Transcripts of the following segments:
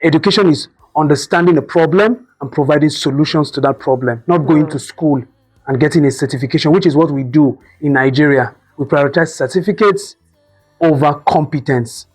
Education is understanding a problem and providing solutions to that problem, not going to school and getting a certification, which is what we do in Nigeria. We prioritize certificates over competence.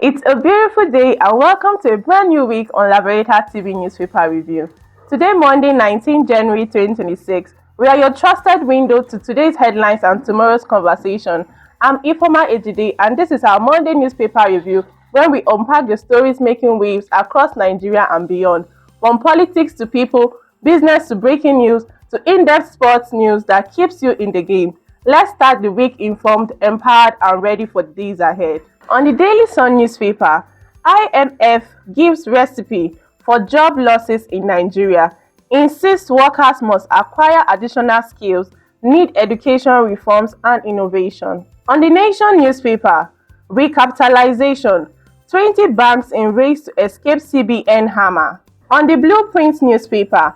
It's a beautiful day and welcome to a brand new week on Laborata TV Newspaper Review. Today, Monday, 19 January 2026, we are your trusted window to today's headlines and tomorrow's conversation. I'm Ifoma Ejide and this is our Monday Newspaper Review where we unpack the stories making waves across Nigeria and beyond. From politics to people, business to breaking news, to in-depth sports news that keeps you in the game. Let's start the week informed, empowered and ready for the days ahead. On the Daily Sun newspaper, IMF gives recipe for job losses in Nigeria, insists workers must acquire additional skills, need education reforms and innovation. On the Nation newspaper, recapitalization, 20 banks in race to escape CBN hammer. On the Blueprint newspaper,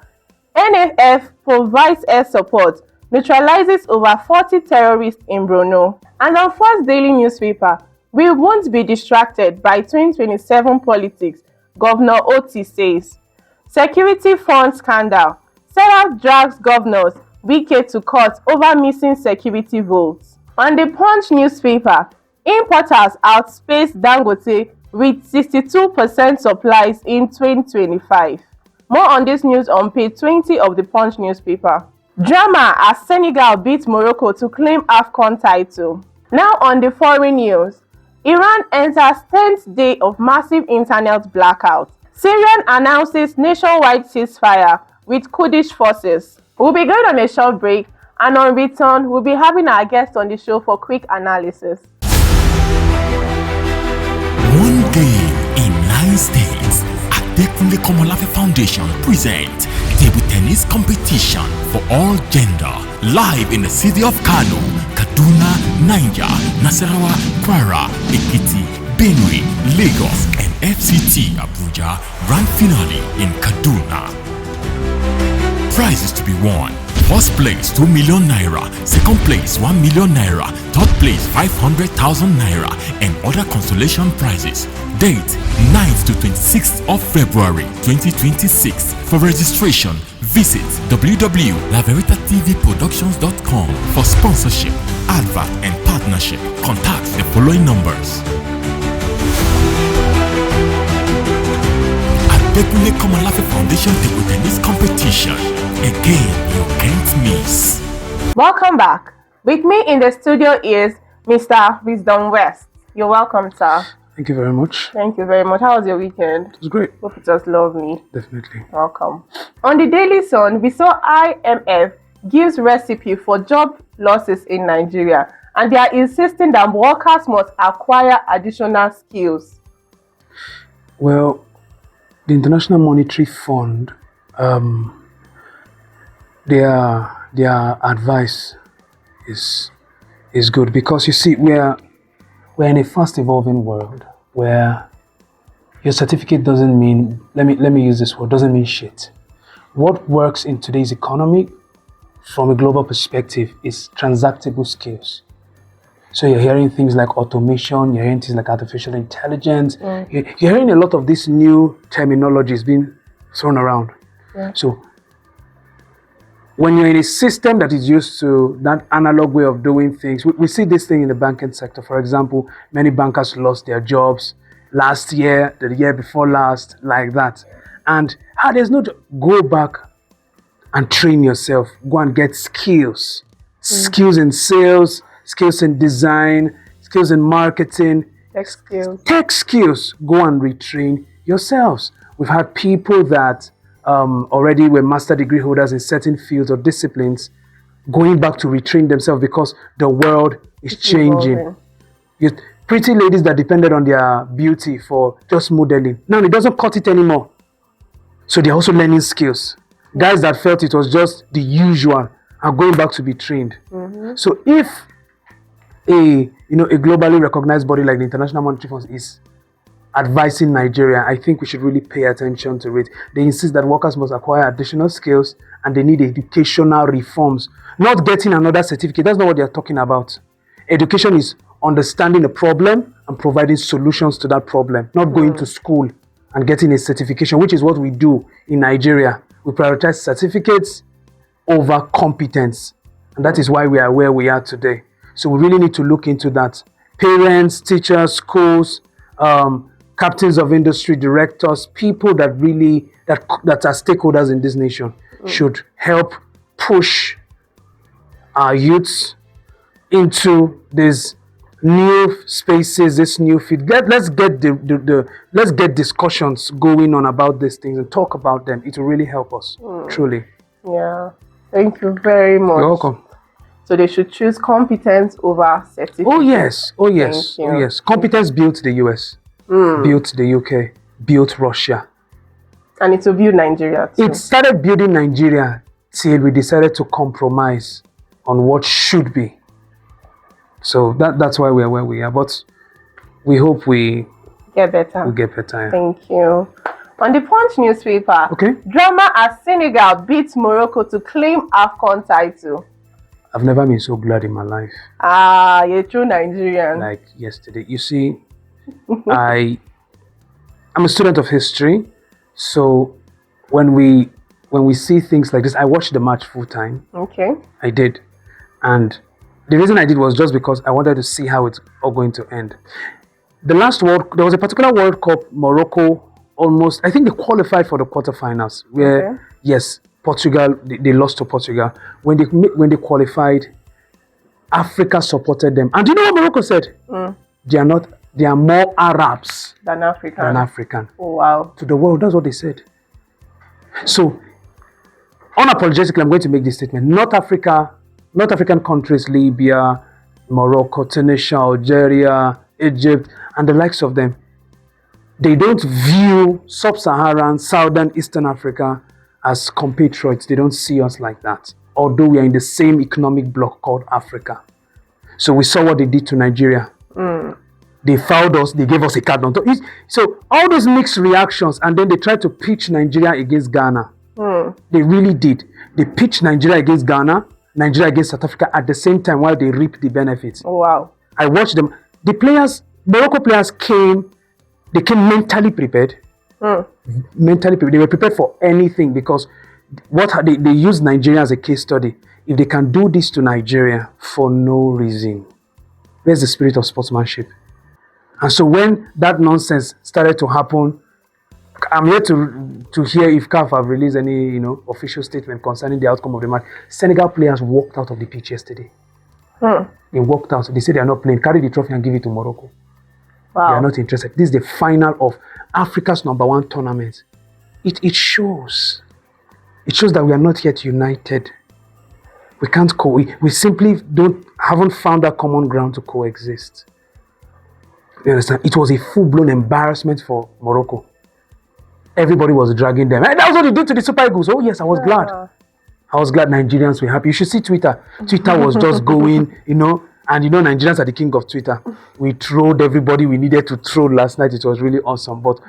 NFF provides air support, neutralizes over 40 terrorists in Borno. And on First Daily newspaper, we won't be distracted by 2027 politics, Governor Oti says. Security fund scandal. Senate drags governors Wike to court over missing security votes. On the Punch newspaper, importers outspace Dangote with 62% supplies in 2025. More on this news on page 20 of the Punch newspaper. Drama as Senegal beat Morocco to claim AFCON title. Now on the foreign news. Iran enters 10th day of massive internet blackout. Syrian announces nationwide ceasefire with Kurdish forces. We'll be going on a short break and on return, we'll be having our guest on the show for quick analysis. One game in 9 states. Adekunle Komolafe Foundation presents table tennis competition for all gender. Live in the city of Kano, Kaduna, Niger, Nasarawa, Kwara, Ekiti, Benue, Lagos, and FCT Abuja. Grand finale in Kaduna. Prizes to be won. First place 2 million naira, second place 1 million naira, third place 500,000 naira, and other consolation prizes. Date 9th to 26th of February 2026. For registration, visit www.laveritatvproductions.com. For sponsorship, advert, and partnership, contact the following numbers. Adekunle Komolafe Foundation table tennis competition. Again, you can't miss. Welcome back. With me in the studio is Mr. Wisdom West. You're welcome, sir. Thank you very much. Thank you very much. How was your weekend? It was great. Hope it was lovely. Definitely. Welcome. On the Daily Sun, we saw IMF gives recipe for job losses in Nigeria, and they are insisting that workers must acquire additional skills. Well, the International Monetary Fund, their advice is good because you see we're in a fast evolving world where your certificate doesn't mean, let me use this word, doesn't mean shit. What works in today's economy from a global perspective is transactable skills. So you're hearing things like automation, you're hearing things like artificial intelligence, you're hearing a lot of these new terminologies being thrown around. Yeah. So when you're in a system that is used to that analog way of doing things, we see this thing in the banking sector. For example, many bankers lost their jobs last year, the year before last, like that. And there's no go back and train yourself. Go and get skills. Skills in sales, skills in design, skills in marketing. Tech skills. Go and retrain yourselves. We've had people that already were master degree holders in certain fields or disciplines going back to retrain themselves because the world is changing. Pretty ladies that depended on their beauty for just modeling. Now it doesn't cut it anymore. So they're also learning skills. Guys that felt it was just the usual are going back to be trained. So if a globally recognized body like the International Monetary Fund is advising Nigeria, I think we should really pay attention to it. They insist that workers must acquire additional skills and they need educational reforms, not getting another certificate. That's not what they're talking about. Education is understanding the problem and providing solutions to that problem, not going to school and getting a certification, which is what we do in Nigeria. We prioritize certificates over competence. And that is why we are where we are today. So we really need to look into that. Parents, teachers, schools, captains of industry, directors, people that really, that are stakeholders in this nation should help push our youths into these new spaces, this new field. Let's get discussions going on about these things and talk about them. It will really help us, truly. Yeah, thank you very much. You're welcome. So they should choose competence over certificate. Oh yes. Competence built the US, built the UK, built Russia. And it will build Nigeria too. It started building Nigeria till we decided to compromise on what should be. So that's why we are where we are. But we hope we get better. We get better. Yeah. Thank you. On the Punch newspaper, drama as Senegal beats Morocco to claim AFCON title. I've never been so glad in my life. Ah, you're a true Nigerian. Like yesterday. You see, I'm a student of history. So when we see things like this, I watched the match full time. Okay. I did. And the reason I did was just because I wanted to see how it's all going to end. There was a particular World Cup, Morocco almost, I think they qualified for the quarterfinals where, yes, Portugal, they lost to Portugal. When they qualified, Africa supported them. And do you know what Morocco said? They are more Arabs than African. Oh, wow. To the world, that's what they said. So, unapologetically, I'm going to make this statement. North African countries, Libya, Morocco, Tunisia, Algeria, Egypt, and the likes of them, they don't view Sub-Saharan, Southern, Eastern Africa as compatriots. They don't see us like that, although we are in the same economic bloc called Africa. So we saw what they did to Nigeria. They fouled us, they gave us a card on top. So all those mixed reactions, and then they tried to pitch Nigeria against Ghana. They really did. They pitched Nigeria against Ghana, Nigeria against South Africa at the same time while they reaped the benefits. Oh, wow. I watched them. Morocco players came mentally prepared. Mentally prepared. They were prepared for anything because they used Nigeria as a case study. If they can do this to Nigeria for no reason, where's the spirit of sportsmanship? And so when that nonsense started to happen, I'm here to hear if CAF have released any official statement concerning the outcome of the match. Senegal players walked out of the pitch yesterday. They walked out. They said they are not playing. Carry the trophy and give it to Morocco. Wow. They are not interested. This is the final of Africa's #1 tournament. It shows. It shows that we are not yet united. We can't we simply haven't found that common ground to coexist. You understand? It was a full-blown embarrassment for Morocco. Everybody was dragging them. And that was what they did to the Super Eagles. Oh yes, I was glad. I was glad Nigerians were happy. You should see Twitter. Twitter was just going, and Nigerians are the king of Twitter. We trolled everybody we needed to troll last night. It was really awesome. But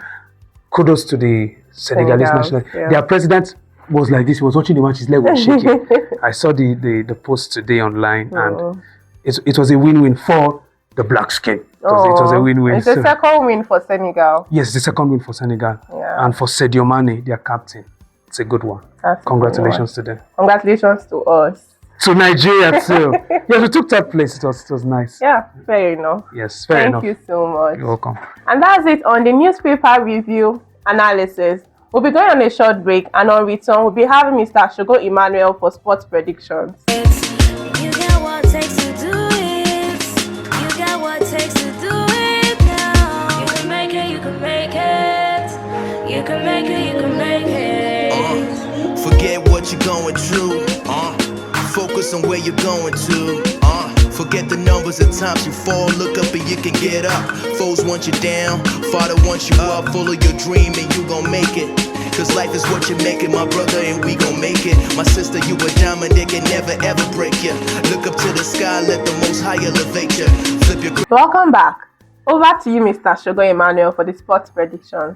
kudos to the Senegalese national. Yeah. Their president was like this. He was watching the match. His leg was shaking. I saw the post today online, and it was a win-win for the black skin. It was a win-win. It's the second win for Senegal. Yes, the second win for Senegal. Yeah. And for Sadio Mane, their captain. It's a good one. Congratulations to them. Congratulations to us. To Nigeria too. Yes, we took third place. It was nice. Yeah, fair enough. Yes, fair enough. Thank you so much. You're welcome. And that's it on the newspaper review analysis. We'll be going on a short break, and on return, we'll be having Mr. Shogo Emmanuel for sports predictions. You got what it takes to do it. You got what it takes to do it now. You can make it, you can make it. You can make it, you can make it. Forget what you're going through. Focus on where you're going to. Forget the numbers of times you fall. Look up and you can get up. Foes want you down, Father wants you up. Full of your dream and you gon' make it. Cause life is what you make it, my brother, and we gon' make it. My sister, you a diamond, they can never ever break you. Look up to the sky, let the most high elevate you. Flip your... Welcome back. Over to you, Mr. Sugar Emmanuel, for the sports predictions.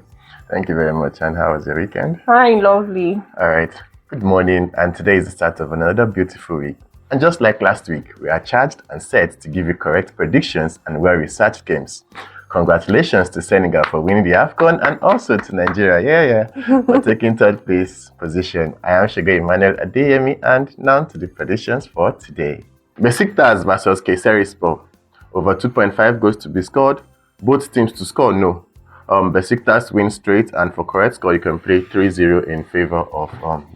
Thank you very much. And how was your weekend? Fine, lovely. All right. Good morning. And today is the start of another beautiful week. And just like last week, we are charged and set to give you correct predictions and well-researched games. Congratulations to Senegal for winning the AFCON and also to Nigeria, for taking third place position. I am Sugar Emmanuel Adeyemi, and now to the predictions for today. Besiktas versus Kayserispor. Over 2.5 goals to be scored. Both teams to score, no. Besiktas win straight, and for correct score, you can play 3-0 in favor of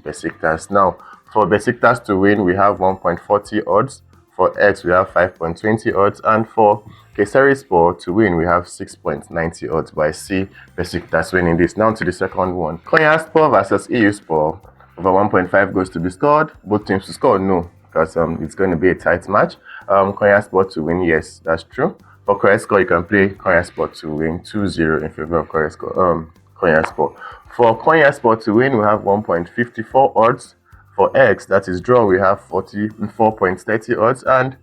Besiktas. Now, for Besiktas to win, we have 1.40 odds. For X, we have 5.20 odds. And for Kayserispor to win, we have 6.90 odds. But I see Besiktas winning this. Now to the second one. Konyaspor versus EUspor. Over 1.5 goals to be scored. Both teams to score, no. Because it's going to be a tight match. Konyaspor to win, yes, that's true. For correct score, you can play Konyaspor to win 2-0 in favor of Konyaspor. For Konyaspor to win, we have 1.54 odds. For X, that is draw, we have 44.30 odds. And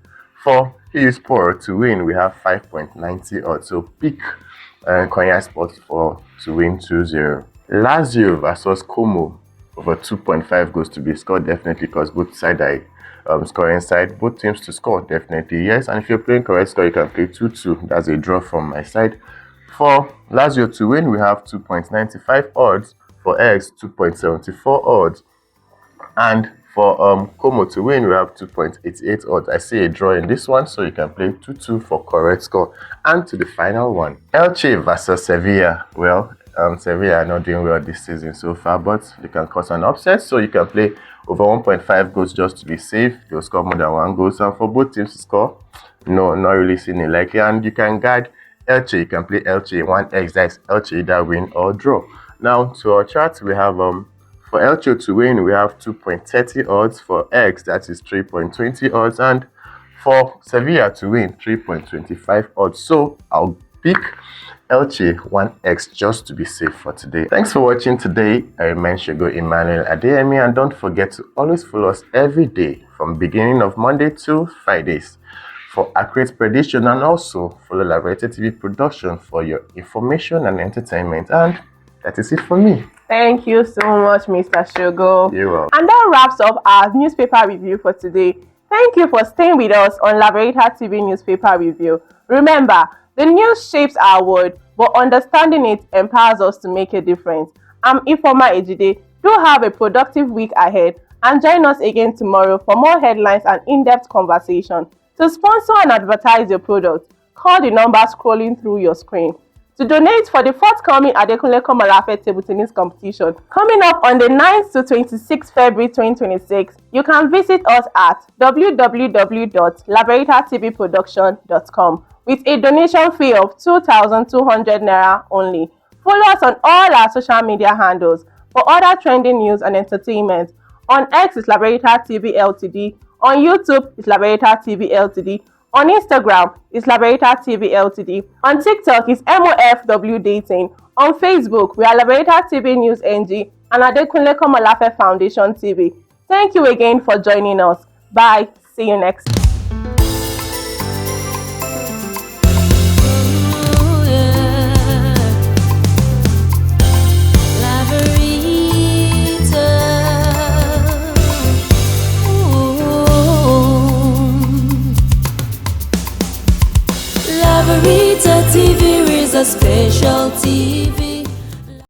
for EUspor to win, we have 5.90 odds. So pick Konyaspor to win 2-0. Lazio versus Como. Over 2.5 goals to be scored, definitely, because both sides are scoring side. Both teams to score, definitely, yes. And if you're playing correct score, you can play 2-2. That's a draw from my side. For Lazio to win, we have 2.95 odds. For X, 2.74 odds. And for Como to win, we have 2.88 odds. I see a draw in this one, so you can play 2-2 for correct score. And to the final one, Elche versus Sevilla. Well, Sevilla are not doing well this season so far, but they can cause an upset, so you can play over 1.5 goals just to be safe. They'll score more than 1 goal. And for both teams to score, no, not really seeing it likely. And you can guide Elche. You can play Elche 1x, that's Elche either win or draw. Now to our chart, we have for Elche to win, we have 2.30 odds. For X, that is 3.20 odds. And for Sevilla to win, 3.25 odds. So I'll pick Elche 1x just to be safe for today. Thanks for watching today. I remain Sugar Emmanuel Adeyemi, and don't forget to always follow us every day from beginning of Monday to Fridays for accurate prediction, and also follow Liberated TV production for your information and entertainment. And that is it for me. Thank you so much, Mr. Sugar. You're welcome. And that wraps up our newspaper review for today. Thank you for staying with us on Liberated TV newspaper review. Remember, the news shapes our world, but understanding it empowers us to make a difference. I'm Ifeoma Ejide. Do have a productive week ahead, and join us again tomorrow for more headlines and in-depth conversation. To sponsor and advertise your product, call the number scrolling through your screen. To donate for the forthcoming Adekunle Komolafe table tennis competition coming up on the 9th to 26th February 2026, you can visit us at www.laboratortvproduction.com with a donation fee of 2,200 Naira only. Follow us on all our social media handles for other trending news and entertainment. On X is Liberator TV Ltd. On YouTube is Liberator TV Ltd. On Instagram is Liberator TV Ltd. On TikTok is MOFW Dating. On Facebook, we are Liberator TV News NG and Adekunle Komolafe Foundation TV. Thank you again for joining us. Bye. See you next time. Liberator TV is a special TV.